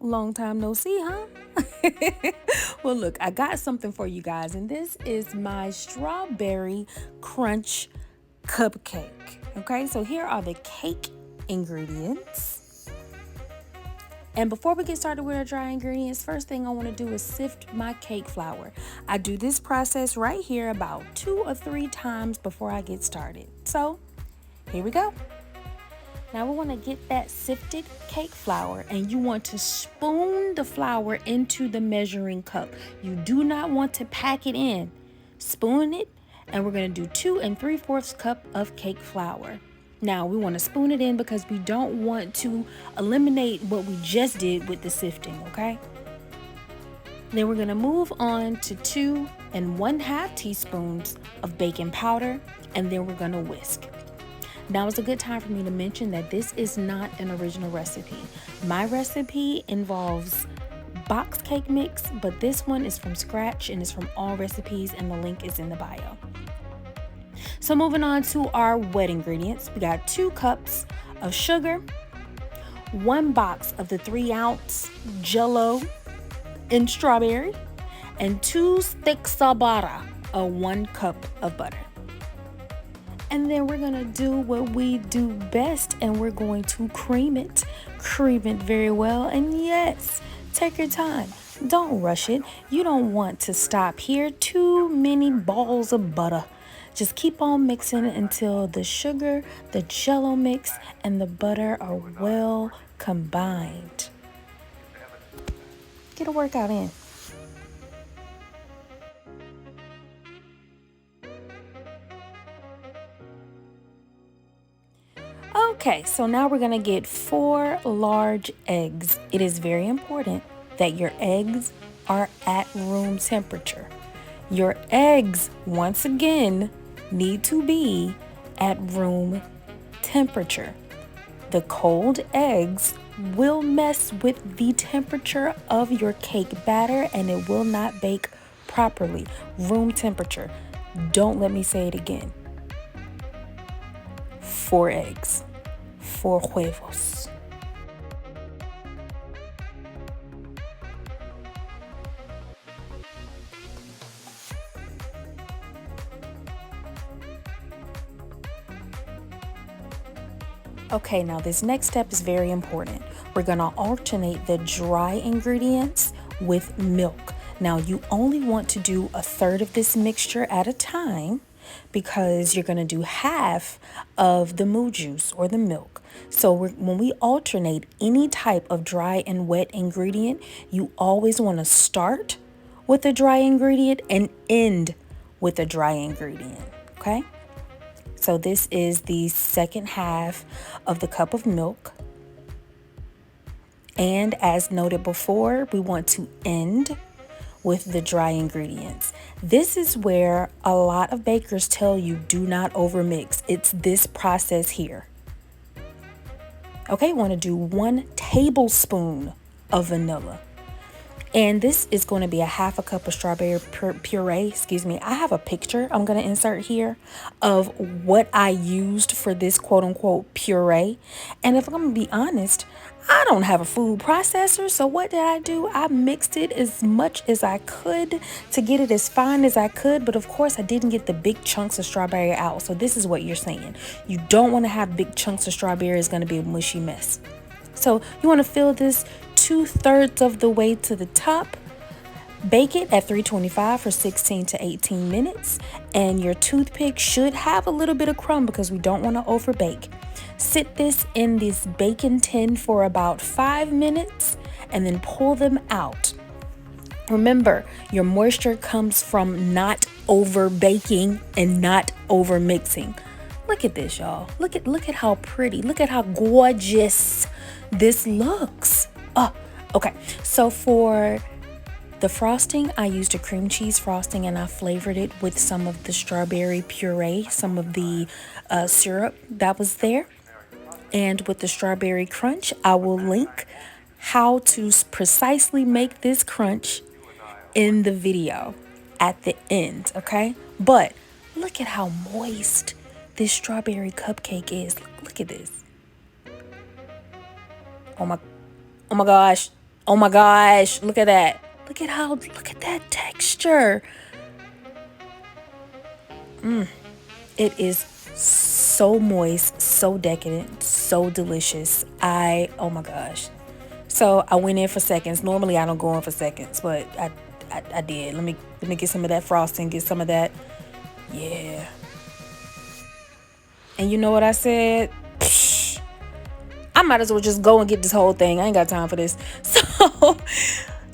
Long time no see, huh? Well, look, I got something for you guys, and this is my strawberry crunch cupcake. Okay, so here are the cake ingredients. And before we get started with our dry ingredients, first thing I want to do is sift my cake flour. I do this process right here about 2 or 3 times before I get started. So here we go. Now we want to get that sifted cake flour, and you want to spoon the flour into the measuring cup. You do not want to pack it in. Spoon it, and we're going to do 2 3/4 cup of cake flour. Now we want to spoon it in because we don't want to eliminate what we just did with the sifting, okay? Then we're going to move on to 2 1/2 teaspoons of baking powder, and then we're going to whisk. Now is a good time for me to mention that this is not an original recipe. My recipe involves box cake mix, but this one is from scratch and is from Allrecipes, and the link is in the bio. So moving on to our wet ingredients, we got 2 cups of sugar, 1 box of the 3-ounce Jello and strawberry, and 2 sticks of butter, or 1 cup of butter. And then we're gonna do what we do best, and we're going to cream it very well. And yes, take your time, don't rush it. You don't want to stop here. Too many balls of butter. Just keep on mixing it until the sugar, the Jello mix, and the butter are well combined. Get a workout in. Okay, so now we're gonna get 4 large eggs. It is very important that your eggs are at room temperature. Your eggs, once again, need to be at room temperature. The cold eggs will mess with the temperature of your cake batter, and it will not bake properly. Room temperature. Don't let me say it again. 4 eggs. 4 huevos. Okay, now this next step is very important. We're gonna alternate the dry ingredients with milk. Now you only want to do 1/3 of this mixture at a time, because you're going to do half of the moo juice or the milk. So when we alternate any type of dry and wet ingredient, you always want to start with a dry ingredient and end with a dry ingredient, okay? So this is the second half of the cup of milk. And as noted before, we want to end with the dry ingredients. This is where a lot of bakers tell you do not overmix. It's this process here. Okay, want to do 1 tablespoon of vanilla. And this is going to be a 1/2 cup of strawberry puree. I have a picture I'm going to insert here of what I used for this quote unquote puree. And if I'm going to be honest, I don't have a food processor, so what did I do? I mixed it as much as I could to get it as fine as I could, but of course I didn't get the big chunks of strawberry out. So this is what you're saying. You don't want to have big chunks of strawberry. It's going to be a mushy mess. So you want to fill this 2/3 of the way to the top. Bake it at 325 for 16 to 18 minutes, and your toothpick should have a little bit of crumb because we don't want to overbake. Sit this in this baking tin for about 5 minutes and then pull them out. Remember, your moisture comes from not over baking and not over mixing. Look at this, y'all. Look at how pretty, look at how gorgeous this looks. Oh, okay. So for the frosting, I used a cream cheese frosting, and I flavored it with some of the strawberry puree, some of the syrup that was there. And with the strawberry crunch, I will link how to precisely make this crunch in the video at the end, okay? But look at how moist this strawberry cupcake is. Look at this. Oh my gosh. Oh my gosh, look at that. Look at that texture. It is so moist, so decadent, so delicious. Oh my gosh. So I went in for seconds. Normally I don't go in for seconds, but I did. Let me get some of that frosting, get some of that. Yeah. And you know what I said? Psh, I might as well just go and get this whole thing. I ain't got time for this. So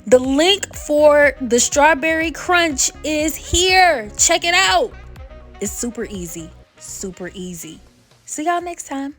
the link for the strawberry crunch is here. Check it out. It's super easy. Super easy. See y'all next time.